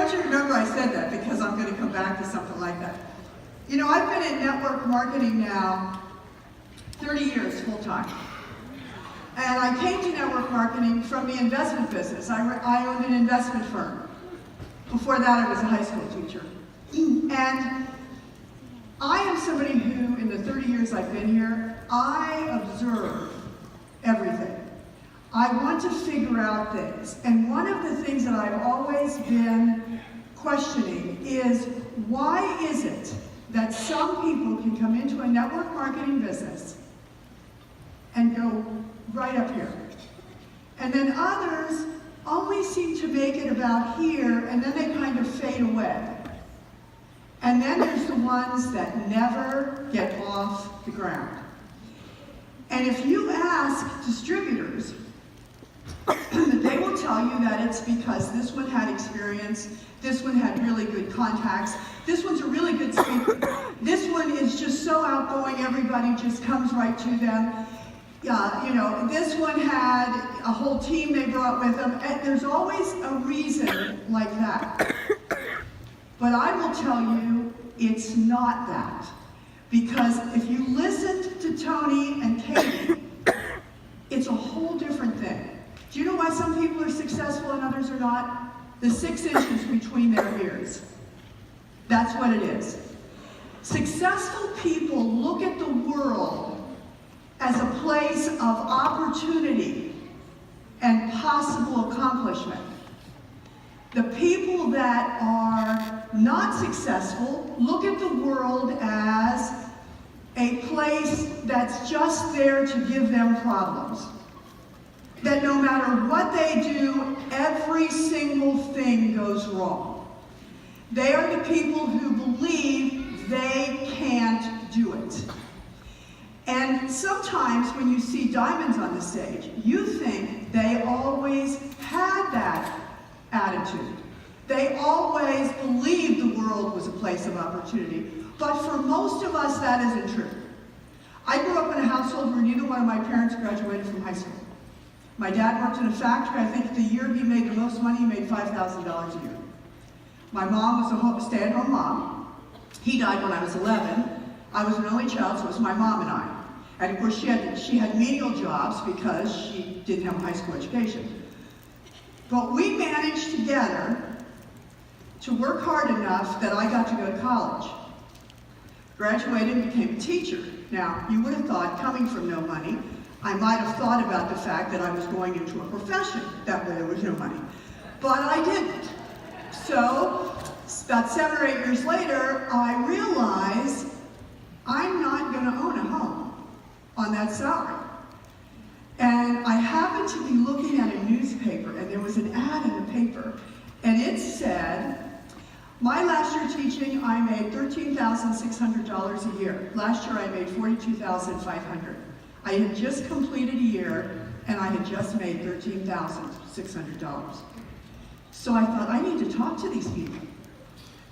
want you to remember I said that because I'm going to come back to something like that. You know, I've been in network marketing now 30 years full time. And I came to network marketing from the investment business. I owned an investment firm. Before that, I was a high school teacher. And I am somebody who, in the 30 years I've been here, I observe everything. I want to figure out things. And one of the things that I've always been questioning is, why is it that some people can come into a network marketing business and go right up here? And then others only seem to make it about here, and then they kind of fade away. And then there's the ones that never get off the ground. And if you ask distributors, they will tell you that it's because this one had experience, this one had really good contacts, this one's a really good speaker, this one is just so outgoing, everybody just comes right to them. You know, this one had a whole team they brought with them. And there's always a reason like that. But I will tell you, it's not that. Because if you listened to Tony and Katie, it's a whole different thing. Do you know why some people are successful and others are not? The 6 inches between their ears. That's what it is. Successful people look at the world as a place of opportunity and possible accomplishment. The people that are not successful look at the world as a place that's just there to give them problems. That no matter what they do, every single thing goes wrong. They are the people who believe they can't do it. And sometimes when you see diamonds on the stage, you think they always had that attitude. They always believed the world was a place of opportunity. But for most of us, that isn't true. I grew up in a household where neither one of my parents graduated from high school. My dad worked in a factory. I think the year he made the most money, he made $5,000 a year. My mom was a stay-at-home mom. He died when I was 11. I was an only child, so it was my mom and I. And of course, she had menial jobs because she didn't have a high school education. But we managed together to work hard enough that I got to go to college. Graduated and became a teacher. Now, you would have thought, coming from no money, I might have thought about the fact that I was going into a profession that way there was no money. But I didn't. So, about 7 or 8 years later, I realized I'm not going to own a home on that salary. And I happened to be looking at a newspaper, and there was an ad in the paper, and it said, my last year teaching, I made $13,600 a year. Last year I made $42,500. I had just completed a year, and I had just made $13,600. So I thought, I need to talk to these people.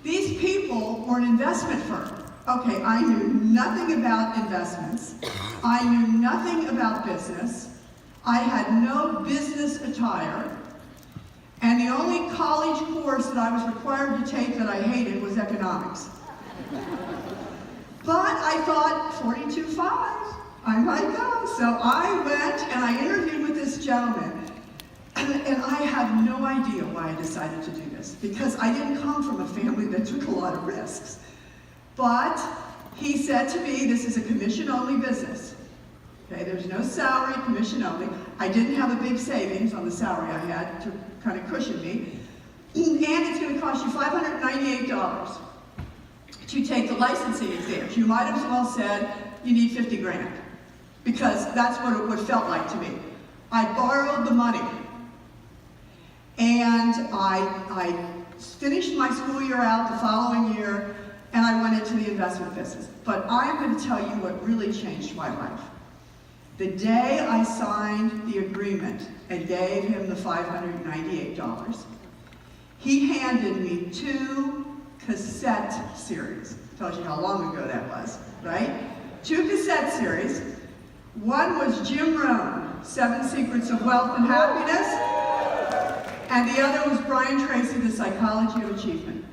These people were an investment firm. Okay, I knew nothing about investments. I knew nothing about business. I had no business attire. And the only college course that I was required to take that I hated was economics. But I thought, 42.5, I might go. So I went and I interviewed with this gentleman. And I have no idea why I decided to do this, because I didn't come from a family that took a lot of risks. But he said to me, this is a commission-only business. Okay, there's no salary, commission only. I didn't have a big savings on the salary I had to kind of cushion me. And it's going to cost you $598 to take the licensing exams. You might as well said you need 50 grand, because that's what it felt like to me. I borrowed the money. And I finished my school year out the following year, and I went into the investment business. But I'm going to tell you what really changed my life. The day I signed the agreement and gave him the $598, he handed me 2 cassette series. Tells you how long ago that was, right? 2 cassette series. One was Jim Rohn, 7 Secrets of Wealth and Happiness. And the other was Brian Tracy, The Psychology of Achievement.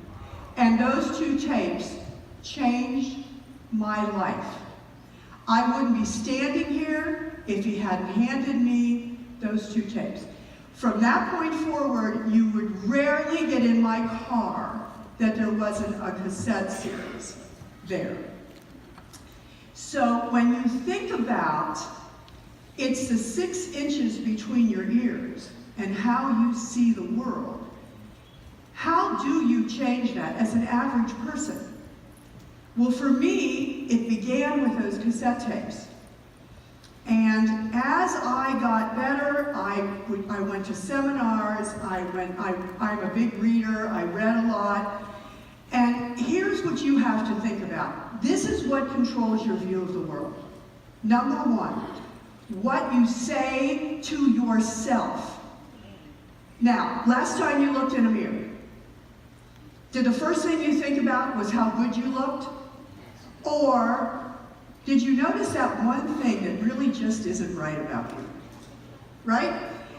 And those two tapes changed my life. I wouldn't be standing here if he hadn't handed me those two tapes. From that point forward, you would rarely get in my car that there wasn't a cassette series there. So when you think about it's the 6 inches between your ears and how you see the world, how do you change that as an average person? Well, for me, it began with those cassette tapes. And as I got better, I went to seminars, I'm a big reader, I read a lot. And here's what you have to think about. This is what controls your view of the world. Number one, what you say to yourself. Now, last time you looked in a mirror, did the first thing you think about was how good you looked? Or did you notice that one thing that really just isn't right about you? Right?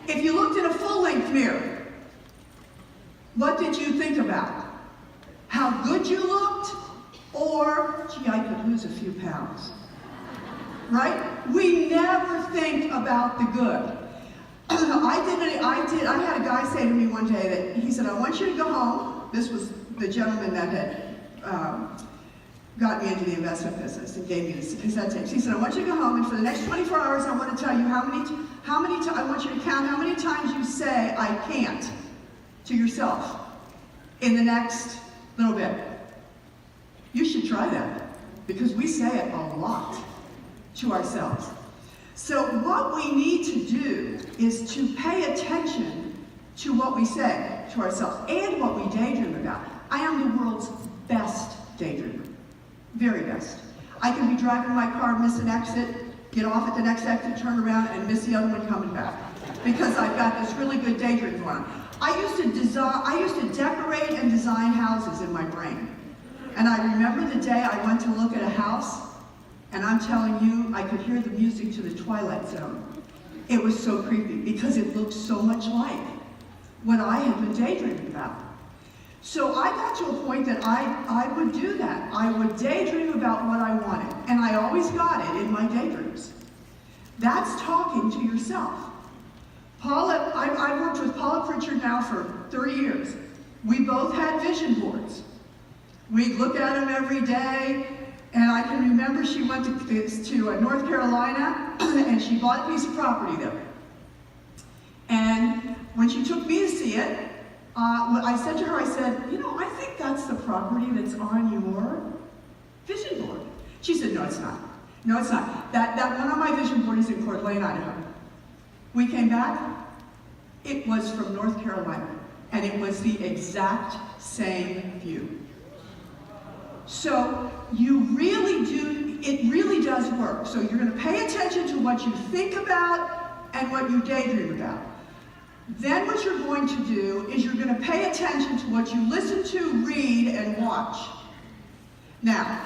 If you looked in a full-length mirror, what did you think about? How good you looked? Or, gee, I could lose a few pounds. Right? We never think about the good. I had a guy say to me one day that he said, I want you to go home. This was the gentleman that had got me into the investment business and gave me the cassette tapes. He said, I want you to go home, and for the next 24 hours, I want to tell you I want you to count how many times you say, I can't, to yourself in the next little bit. You should try that, because we say it a lot to ourselves. So what we need to do is to pay attention to what we say to ourselves and what we daydream about. I am the world's best daydreamer. Very best. I can be driving my car, miss an exit, get off at the next exit, turn around, and miss the other one coming back. Because I've got this really good daydream going on. I used to decorate and design houses in my brain. And I remember the day I went to look at a house, and I'm telling you, I could hear the music to the Twilight Zone. It was so creepy, because it looked so much like what I had been daydreaming about. So I got to a point that I would do that. I would daydream about what I wanted, and I always got it in my daydreams. That's talking to yourself. I've worked with Paula Pritchard now for 30 years. We both had vision boards. We'd look at them every day, and I can remember she went to North Carolina, and she bought a piece of property there. And when she took me to see it, I said to her, I said, I think that's the property that's on your vision board. She said, no, it's not. No, it's not. That one on my vision board is in Coeur d'Alene, Idaho. We came back, it was from North Carolina, and it was the exact same view. So it really does work. So you're going to pay attention to what you think about and what you daydream about. Then what you're going to do is you're going to pay attention to what you listen to, read, and watch. Now,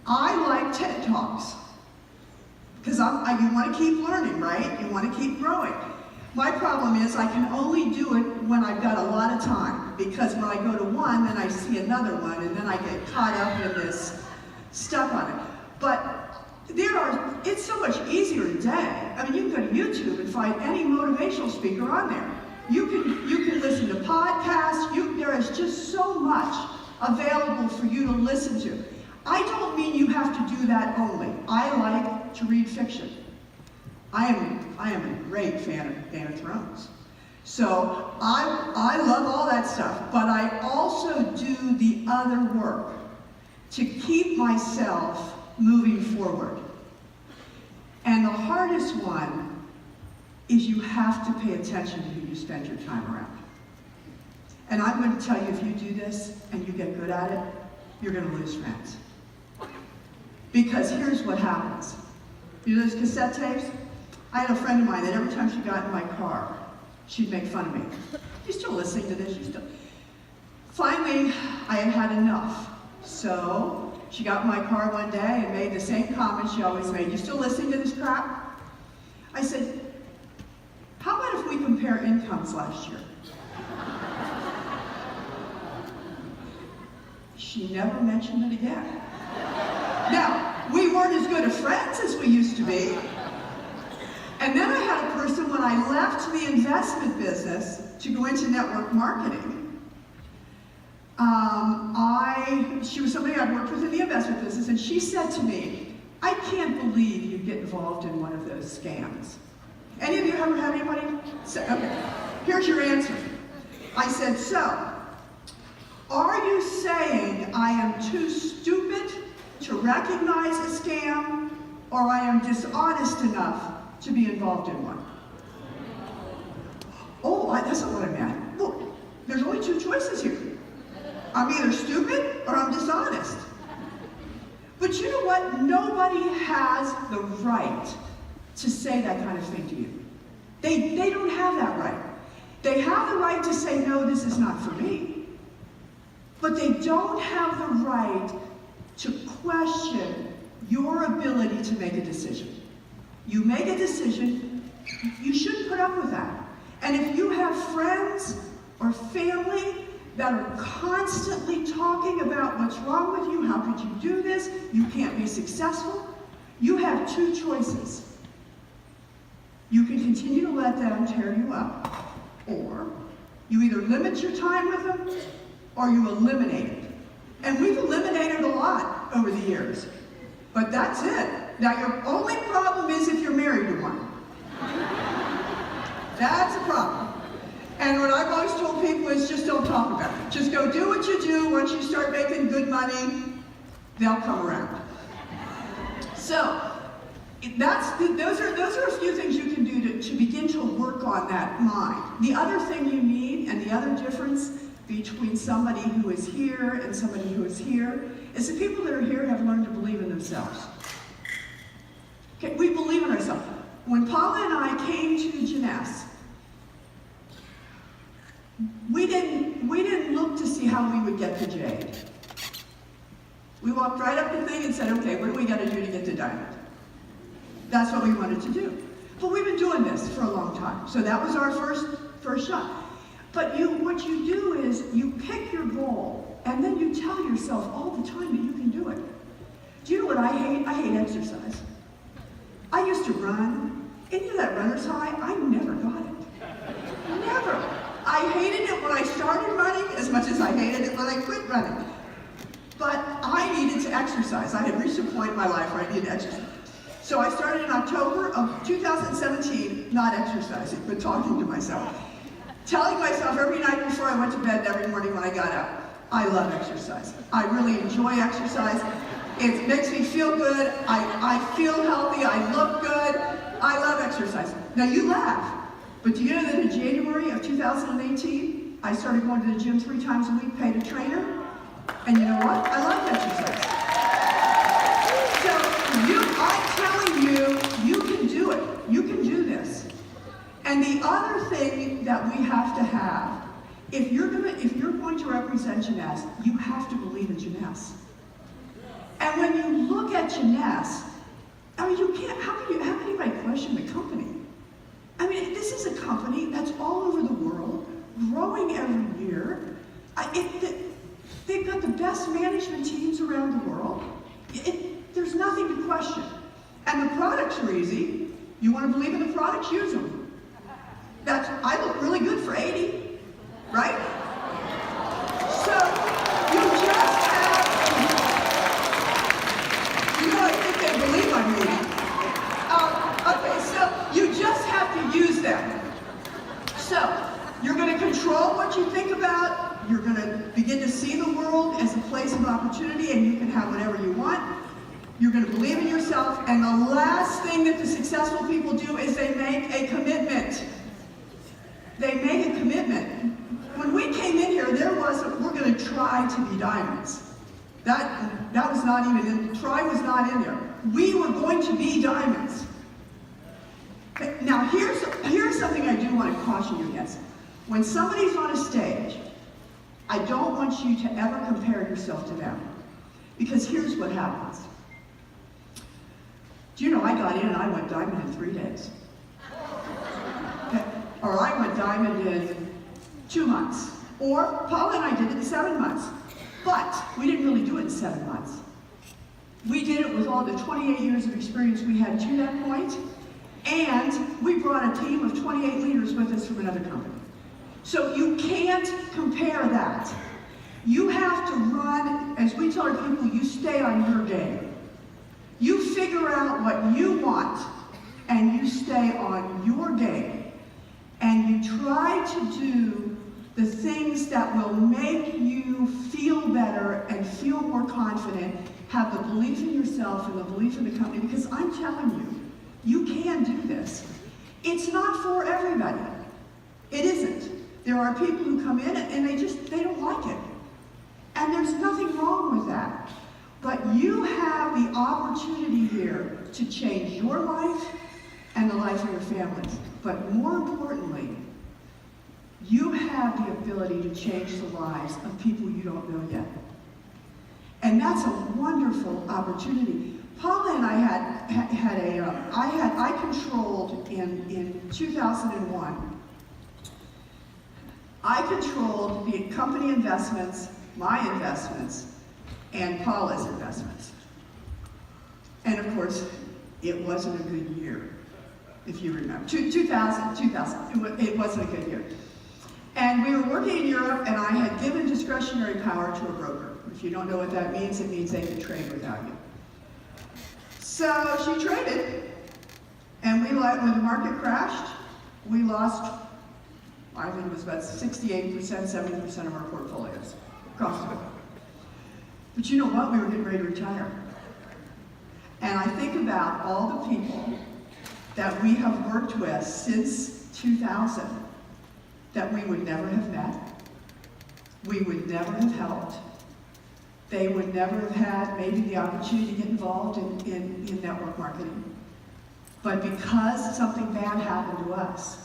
I like TED Talks, because you want to keep learning, right? You want to keep growing. My problem is I can only do it when I've got a lot of time, because when I go to one, then I see another one, and then I get caught up in this stuff on it. But it's so much easier today. I mean, you can go to YouTube and find any motivational speaker on there. You can listen to podcasts. There is just so much available for you to listen to. I don't mean you have to do that only. I like to read fiction. I am a great fan of Game of Thrones. So I love all that stuff, but I also do the other work to keep myself moving forward. And the hardest one is you have to pay attention to who you spend your time around. And I'm going to tell you, if you do this and you get good at it, you're going to lose friends. Because here's what happens. You know those cassette tapes? I had a friend of mine that every time she got in my car, she'd make fun of me. You still listening to this? Finally, I had had enough. So she got in my car one day and made the same comment she always made. You still listening to this crap? I said, how about if we compare their incomes last year. She never mentioned it again. Now, we weren't as good of friends as we used to be. And then I had a person, when I left the investment business to go into network marketing, she was somebody I'd worked with in the investment business, and she said to me, I can't believe you get involved in one of those scams. Any of you ever had anybody say, okay, here's your answer. I said, so, are you saying I am too stupid to recognize a scam, or I am dishonest enough to be involved in one? Oh, that's not what I meant. Look, there's only two choices here. I'm either stupid or I'm dishonest. But you know what? Nobody has the right to say that kind of thing to you. They don't have that right. They have the right to say, no, this is not for me. But they don't have the right to question your ability to make a decision. You make a decision, you shouldn't put up with that. And if you have friends or family that are constantly talking about what's wrong with you, how could you do this, you can't be successful, you have two choices. You can continue to let them tear you up, or you either limit your time with them, or you eliminate it. And we've eliminated a lot over the years. But that's it. Now your only problem is if you're married to one. That's a problem. And what I've always told people is just don't talk about it. Just go do what you do. Once you start making good money, they'll come around. So those are a few things you can do to begin to work on that mind. The other thing you need, and the other difference between somebody who is here and somebody who is here, is the people that are here have learned to believe in themselves. Okay, we believe in ourselves. When Paula and I came to Jeunesse, we didn't look to see how we would get to Jade. We walked right up the thing and said, okay, what do we got to do to get to Diamond? That's what we wanted to do. But we've been doing this for a long time. So that was our first shot. But what you do is you pick your goal, and then you tell yourself all the time that you can do it. Do you know what I hate? I hate exercise. I used to run. Into that runner's high, I never got it. Never. I hated it when I started running as much as I hated it when I quit running. But I needed to exercise. I had reached a point in my life where I needed to exercise. So I started in October of 2017, not exercising, but talking to myself. Telling myself every night before I went to bed and every morning when I got up, I love exercise. I really enjoy exercise. It makes me feel good. I feel healthy. I look good. I love exercise. Now you laugh. But do you know that in January of 2018, I started going to the gym 3 times a week, paid a trainer, and you know what? I love exercise. So I'm telling you, you can do it. You can do this. And the other thing that we have to have, if you're going to represent Jeunesse, you have to believe in Jeunesse. And when you look at Jeunesse, I mean, how can anybody question the company? I mean, this is a company that's all over the world, growing every year. They've got the best management teams around the world. There's nothing to question. And the products are easy. You want to believe in the products, use them. I look really good for 80, right? So, you just have, I think they believe I'm reading. Okay, so you just have to use them. So, you're going to control what you think about, you're going to begin to see the world as a place of opportunity, and you can have whatever you want. You're going to believe in yourself, and the last thing that the successful people do is they make a commitment. They make a commitment. When we came in here, we're going to try to be diamonds. That was not even in, try was not in there. We were going to be diamonds. Okay, now here's something I do want to caution you against. When somebody's on a stage, I don't want you to ever compare yourself to them. Because here's what happens. Do you know I got in and I went diamond in 3 days? Okay. or I went diamond in 2 months. Or Paula and I did it in 7 months. But we didn't really do it in 7 months. We did it with all the 28 years of experience we had to that point, and we brought a team of 28 leaders with us from another company. So you can't compare that. You have to run, as we tell our people, you stay on your game. You figure out what you want, and you stay on your game. And you try to do the things that will make you feel better and feel more confident, have the belief in yourself and the belief in the company, because I'm telling you, you can do this. It's not for everybody. It isn't. There are people who come in and they don't like it. And there's nothing wrong with that. But you have the opportunity here to change your life and the life of your families. But more importantly, you have the ability to change the lives of people you don't know yet. And that's a wonderful opportunity. Paula and I controlled in 2001, I controlled the company investments, my investments, and Paula's investments. And of course, it wasn't a good year, if you remember. 2000, it wasn't a good year. And we were working in Europe, and I had given discretionary power to a broker. If you don't know what that means, it means they can trade without you. So she traded, and when the market crashed, we lost, I think it was about 68%, 70% of our portfolios across the board. But you know what? We were getting ready to retire. And I think about all the people that we have worked with since 2000 that we would never have met, we would never have helped, they would never have had maybe the opportunity to get involved in network marketing. But because something bad happened to us,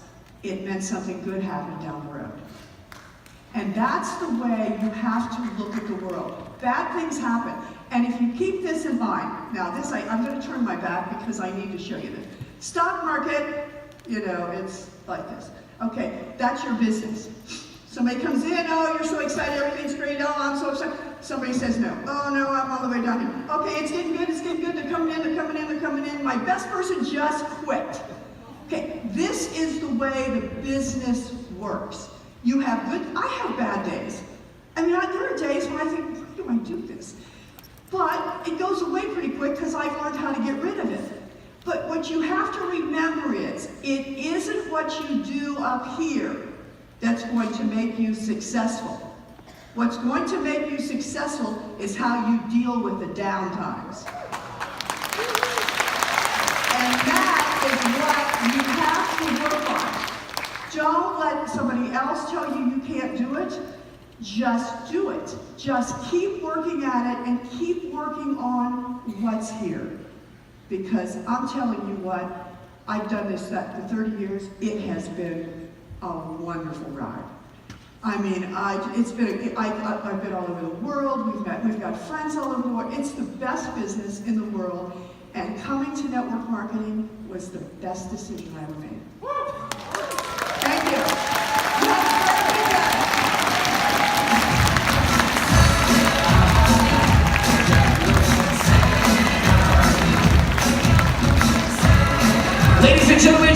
it meant something good happened down the road. And that's the way you have to look at the world. Bad things happen. And if you keep this in mind, now this, I'm going to turn my back because I need to show you this. Stock market, you know, it's like this. Okay, that's your business. Somebody comes in, oh, you're so excited, everything's great, oh, I'm so excited. Somebody says no. Oh, no, I'm all the way down here. Okay, it's getting good, they're coming in, they're coming in, they're coming in. My best person just quit. Okay, this is the way the business works. You have good, I have bad days. I mean, there are days when I think, why do I do this? But it goes away pretty quick because I've learned how to get rid of it. But what you have to remember is, it isn't what you do up here that's going to make you successful. What's going to make you successful is how you deal with the down times. And that is what you have to work on. Don't let somebody else tell you you can't do it. Just do it. Just keep working at it and keep working on what's here. Because I'm telling you what, I've done this for 30 years. It has been a wonderful ride. I mean, I've been all over the world. We've got friends all over the world. It's the best business in the world. And coming to network marketing was the best decision I ever made. Thank you. Ladies and gentlemen,